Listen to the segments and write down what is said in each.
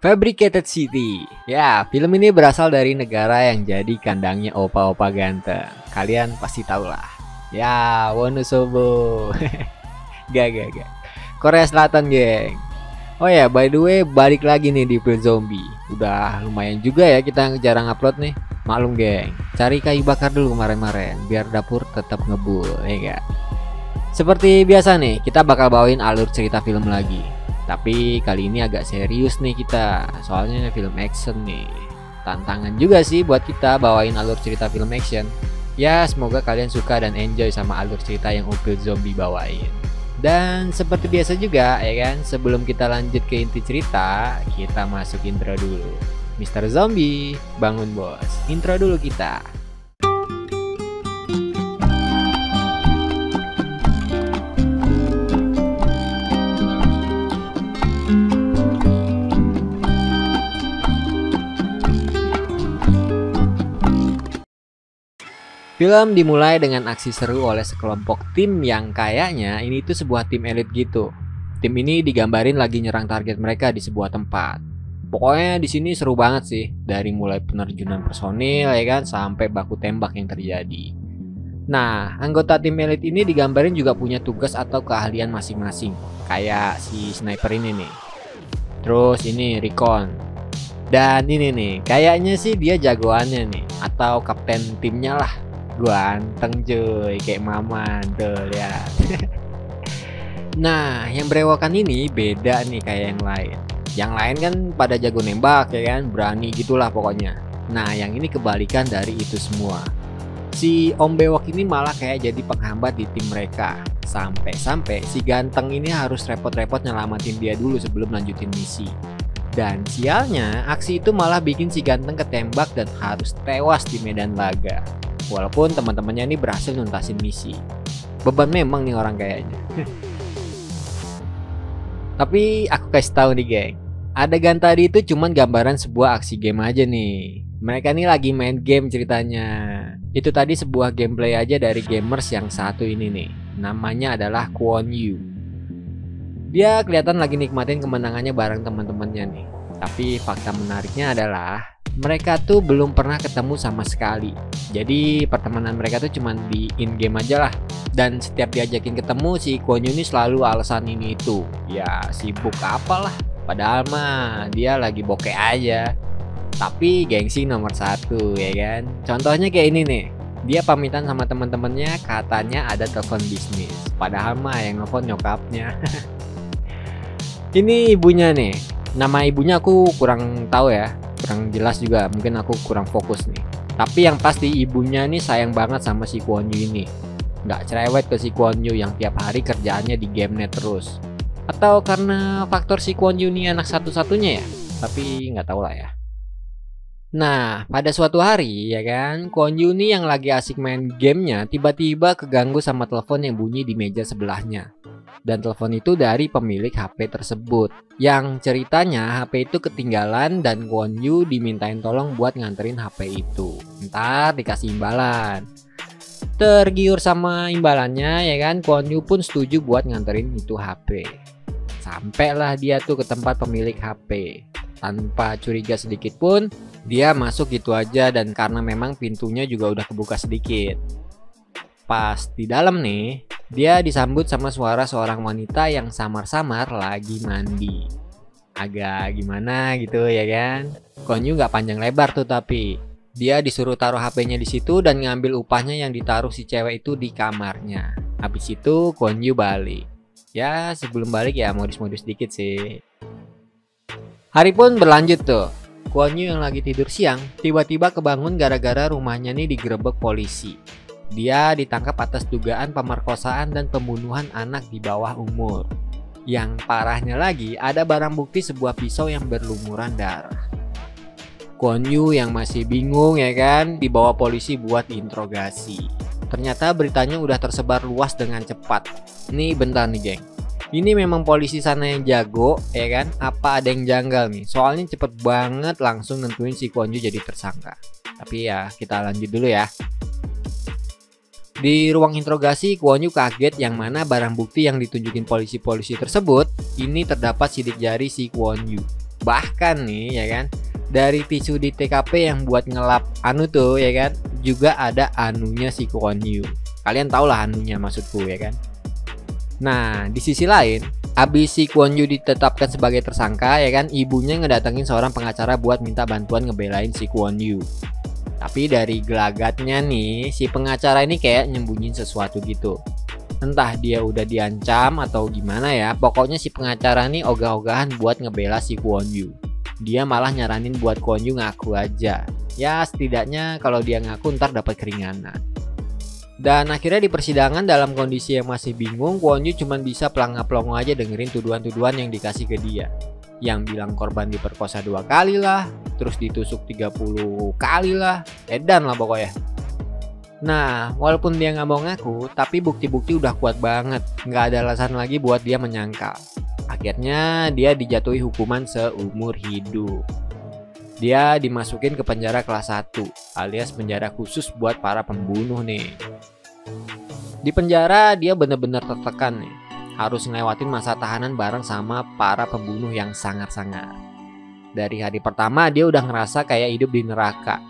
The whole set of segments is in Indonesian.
Fabricated City. Ya, film ini berasal dari negara yang jadi kandangnya opa-opa ganteng. Kalian pasti tahu lah. Ya, Wonosobo. Gak. Korea Selatan, geng. Oh ya, by the way, balik lagi nih di Build Zombie. Udah lumayan juga ya kita jarang upload nih. Maklum, geng. Cari kayu bakar dulu kemarin-kemarin biar dapur tetap ngebul, ya gak? Seperti biasa nih, kita bakal bawain alur cerita film lagi. Tapi kali ini agak serius nih kita, soalnya film action nih. Tantangan juga sih buat kita bawain alur cerita film action. Ya, semoga kalian suka dan enjoy sama alur cerita yang Upil Zombie bawain. Dan seperti biasa juga ya kan, sebelum kita lanjut ke inti cerita, kita masuk intro dulu. Mr. Zombie, bangun bos, intro dulu kita. Film dimulai dengan aksi seru oleh sekelompok tim yang kayaknya ini tuh sebuah tim elit gitu. Tim ini digambarin lagi nyerang target mereka di sebuah tempat. Pokoknya di sini seru banget sih, dari mulai penerjunan personil ya kan sampai baku tembak yang terjadi. Nah, anggota tim elit ini digambarin juga punya tugas atau keahlian masing-masing. Kayak si sniper ini nih. Terus ini Recon. Dan ini nih, kayaknya sih dia jagoannya nih atau kapten timnya lah. Ganteng cuy, kayak Maman tuh lihat. Nah, yang berewokan ini beda nih kayak yang lain. Yang lain kan pada jago nembak ya kan, berani gitulah pokoknya. Nah, yang ini kebalikan dari itu semua. Si Om Bewok ini malah kayak jadi penghambat di tim mereka. Sampai-sampai si ganteng ini harus repot-repot nyelamatin dia dulu sebelum lanjutin misi. Dan sialnya, aksi itu malah bikin si ganteng ketembak dan harus tewas di medan laga. Walaupun teman-temannya ini berhasil nuntasin misi. Beban memang nih orang kayaknya. Tapi aku kasih tahu nih geng, adegan tadi itu cuman gambaran sebuah aksi game aja nih. Mereka nih lagi main game ceritanya. Itu tadi sebuah gameplay aja dari gamers yang satu ini nih. Namanya adalah Kwon Yu. Dia kelihatan lagi nikmatin kemenangannya bareng teman-temannya nih. Tapi fakta menariknya adalah mereka tuh belum pernah ketemu sama sekali. Jadi pertemanan mereka tuh cuman di in game aja lah. Dan setiap diajakin ketemu si Kwon Yu ini selalu alasan ini itu. Ya sibuk apalah. Padahal mah dia lagi bokeh aja. Tapi gengsi nomor satu ya kan. Contohnya kayak ini nih. Dia pamitan sama teman-temannya katanya ada telepon bisnis. Padahal mah yang nelfon nyokapnya. Ini ibunya nih. Nama ibunya aku kurang tahu ya. Kurang jelas juga, mungkin aku kurang fokus nih. Tapi yang pasti ibunya nih sayang banget sama si Kwon Yu ini. Nggak cerewet ke si Kwon Yu yang tiap hari kerjaannya di Gamenet terus. Atau karena faktor si Kwon Yu ini anak satu-satunya ya? Tapi nggak tahu lah ya. Nah, pada suatu hari ya kan, Kwon Yu nih yang lagi asik main gamenya tiba-tiba keganggu sama telepon yang bunyi di meja sebelahnya. Dan telepon itu dari pemilik HP tersebut. Yang ceritanya HP itu ketinggalan dan Kwon Yu dimintain tolong buat nganterin HP itu. Ntar dikasih imbalan. Tergiur sama imbalannya ya kan, Kwon Yu pun setuju buat nganterin itu HP. Sampailah dia tuh ke tempat pemilik HP. Tanpa curiga sedikit pun, dia masuk gitu aja dan karena memang pintunya juga udah kebuka sedikit. Pas di dalam nih, dia disambut sama suara seorang wanita yang samar-samar lagi mandi. Agak gimana gitu ya kan. Kwon Yu nggak panjang lebar tuh tapi dia disuruh taruh HP-nya di situ dan ngambil upahnya yang ditaruh si cewek itu di kamarnya. Habis itu Kwon Yu balik. Ya sebelum balik ya modus-modus dikit sih. Hari pun berlanjut tuh. Kwon Yu yang lagi tidur siang tiba-tiba kebangun gara-gara rumahnya nih digerebek polisi. Dia ditangkap atas dugaan pemerkosaan dan pembunuhan anak di bawah umur. Yang parahnya lagi ada barang bukti sebuah pisau yang berlumuran darah. Kwon Yu yang masih bingung ya kan dibawa polisi buat interogasi. Ternyata beritanya udah tersebar luas dengan cepat. Nih bentar nih geng. Ini memang polisi sana yang jago ya kan? Apa ada yang janggal nih? Soalnya cepet banget langsung nentuin si Kwon Yu jadi tersangka. Tapi ya kita lanjut dulu ya. Di ruang interogasi, Kwon Yu kaget yang mana barang bukti yang ditunjukin polisi-polisi tersebut ini terdapat sidik jari si Kwon Yu. Bahkan nih ya kan, dari tisu di TKP yang buat ngelap anu tuh ya kan, juga ada anunya si Kwon Yu. Kalian tau lah anunya maksudku ya kan. Nah, di sisi lain, abis si Kwon Yu ditetapkan sebagai tersangka ya kan, ibunya ngedatengin seorang pengacara buat minta bantuan ngebelain si Kwon Yu. Tapi dari gelagatnya nih, si pengacara ini kayak nyembunyiin sesuatu gitu. Entah dia udah diancam atau gimana ya, pokoknya si pengacara nih ogah-ogahan buat ngebela si Kwon Yu. Dia malah nyaranin buat Kwon Yu ngaku aja. Ya setidaknya kalau dia ngaku ntar dapat keringanan. Dan akhirnya di persidangan dalam kondisi yang masih bingung, Kwon Yu cuma bisa pelangap-pelongo aja dengerin tuduhan-tuduhan yang dikasih ke dia. Yang bilang korban diperkosa 2 kali lah, terus ditusuk 30 kali lah, edan lah pokoknya. Nah, walaupun dia nggak mau ngaku, tapi bukti-bukti udah kuat banget, nggak ada alasan lagi buat dia menyangkal. Akhirnya dia dijatuhi hukuman seumur hidup. Dia dimasukin ke penjara kelas 1, alias penjara khusus buat para pembunuh nih. Di penjara dia bener-bener tertekan nih, harus ngelewatin masa tahanan bareng sama para pembunuh yang sangar-sangar. Dari hari pertama dia udah ngerasa kayak hidup di neraka.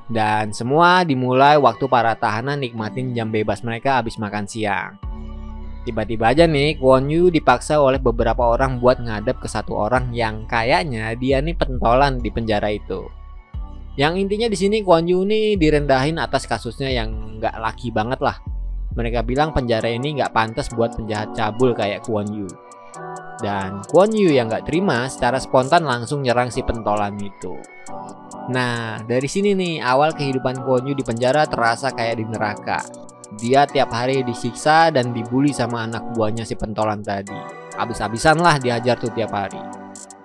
Dan semua dimulai waktu para tahanan nikmatin jam bebas mereka habis makan siang. Tiba-tiba aja nih Kwon Yu dipaksa oleh beberapa orang buat ngadep ke satu orang yang kayaknya dia nih pentolan di penjara itu. Yang intinya di sini Kwon Yu nih direndahin atas kasusnya yang nggak laki banget lah. Mereka bilang penjara ini nggak pantas buat penjahat cabul kayak Kwon Yu. Dan Kwon Yu yang nggak terima secara spontan langsung nyerang si pentolan itu. Nah dari sini nih awal kehidupan Kwon Yu di penjara terasa kayak di neraka. Dia tiap hari disiksa dan dibully sama anak buahnya si pentolan tadi. Habis-habisan lah diajar tuh tiap hari.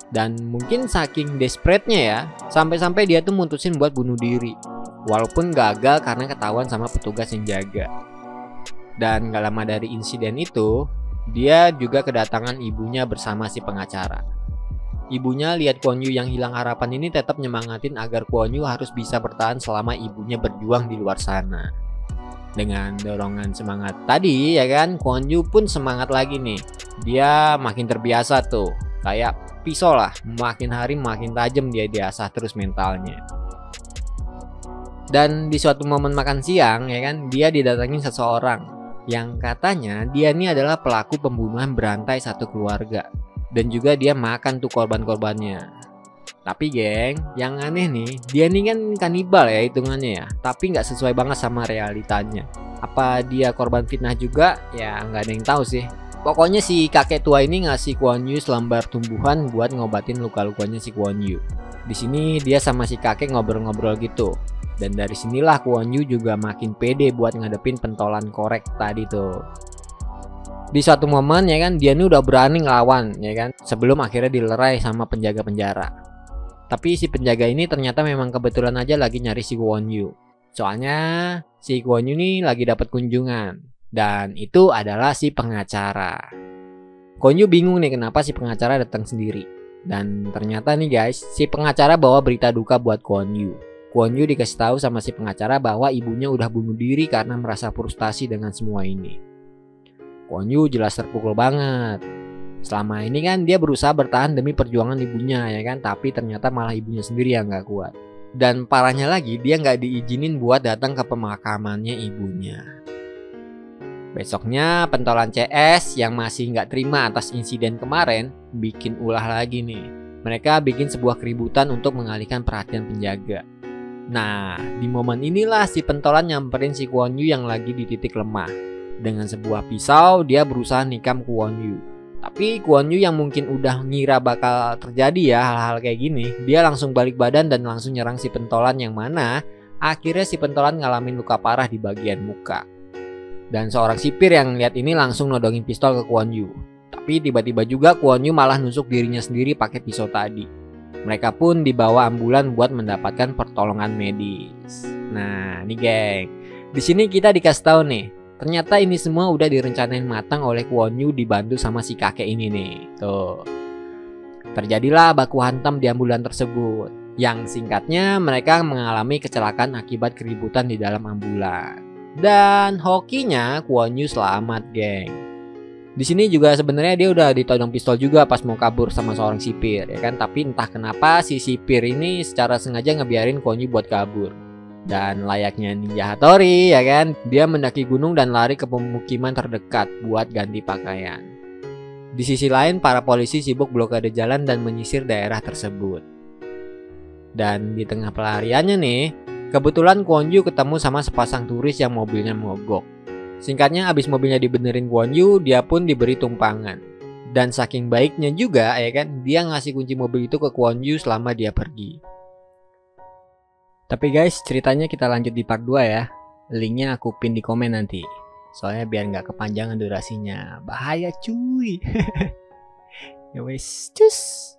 Dan mungkin saking desperate-nya ya, sampai-sampai dia tuh mutusin buat bunuh diri. Walaupun gagal karena ketahuan sama petugas yang jaga. Dan gak lama dari insiden itu, dia juga kedatangan ibunya bersama si pengacara. Ibunya lihat Kwon Yu yang hilang harapan ini tetap nyemangatin agar Kwon Yu harus bisa bertahan selama ibunya berjuang di luar sana. Dengan dorongan semangat tadi ya kan, Kwon Yu pun semangat lagi nih. Dia makin terbiasa tuh, kayak pisau lah, makin hari makin tajam dia diasah terus mentalnya. Dan di suatu momen makan siang ya kan, dia didatengin seseorang yang katanya dia ini adalah pelaku pembunuhan berantai satu keluarga. Dan juga dia makan tuh korban-korbannya. Tapi geng, yang aneh nih, dia nih kan kanibal ya hitungannya ya, tapi nggak sesuai banget sama realitanya. Apa dia korban fitnah juga? Ya nggak ada yang tahu sih. Pokoknya si kakek tua ini ngasih Kwon Yu selembar tumbuhan buat ngobatin luka-lukanya si Kwon Yu. Di sini dia sama si kakek ngobrol-ngobrol gitu. Dan dari sinilah Kwon Yu juga makin pede buat ngadepin pentolan korek tadi tuh. Di suatu momen ya kan, dia nih udah berani ngelawan ya kan, sebelum akhirnya dilerai sama penjaga penjara. Tapi si penjaga ini ternyata memang kebetulan aja lagi nyari si Kwon Yu. Soalnya si Kwon Yu nih lagi dapat kunjungan. Dan itu adalah si pengacara. Kwon Yu bingung nih kenapa si pengacara datang sendiri. Dan ternyata nih guys, si pengacara bawa berita duka buat Kwon Yu. Kwon Yu dikasih tahu sama si pengacara bahwa ibunya udah bunuh diri karena merasa frustasi dengan semua ini. Kwon Yu jelas terpukul banget. Selama ini kan dia berusaha bertahan demi perjuangan ibunya ya kan, tapi ternyata malah ibunya sendiri yang gak kuat. Dan parahnya lagi dia gak diizinin buat datang ke pemakamannya ibunya. Besoknya pentolan CS yang masih gak terima atas insiden kemarin bikin ulah lagi nih. Mereka bikin sebuah keributan untuk mengalihkan perhatian penjaga. Nah di momen inilah si pentolan nyamperin si Kwon Yu yang lagi di titik lemah. Dengan sebuah pisau dia berusaha nikam Kwon Yu. Tapi Kwon Yu yang mungkin udah ngira bakal terjadi ya hal-hal kayak gini, dia langsung balik badan dan langsung nyerang si pentolan yang mana akhirnya si pentolan ngalamin luka parah di bagian muka. Dan seorang sipir yang lihat ini langsung nodongin pistol ke Kwon Yu. Tapi tiba-tiba juga Kwon Yu malah nusuk dirinya sendiri pakai pisau tadi. Mereka pun dibawa ambulan buat mendapatkan pertolongan medis. Nah, nih geng. Di sini kita dikasih tahu nih, ternyata ini semua udah direncanain matang oleh Kwon Yu dibantu sama si kakek ini nih. Tuh. Terjadilah baku hantam di ambulan tersebut. Yang singkatnya mereka mengalami kecelakaan akibat keributan di dalam ambulan. Dan hokinya Kwon Yu selamat, geng. Di sini juga sebenarnya dia udah ditodong pistol juga pas mau kabur sama seorang sipir ya kan, tapi entah kenapa si sipir ini secara sengaja ngebiarin Kwon Yu buat kabur. Dan layaknya Ninja Hattori ya kan, dia mendaki gunung dan lari ke pemukiman terdekat buat ganti pakaian. Di sisi lain, para polisi sibuk blokade jalan dan menyisir daerah tersebut. Dan di tengah pelariannya nih, kebetulan Kwon Yu ketemu sama sepasang turis yang mobilnya mogok. Singkatnya, abis mobilnya dibenerin Kwon Yu, dia pun diberi tumpangan. Dan saking baiknya juga ya kan, dia ngasih kunci mobil itu ke Kwon Yu selama dia pergi. Tapi guys, ceritanya kita lanjut di part 2 ya. Linknya aku pin di komen nanti. Soalnya biar nggak kepanjangan durasinya. Bahaya cuy. Ya wes, cus.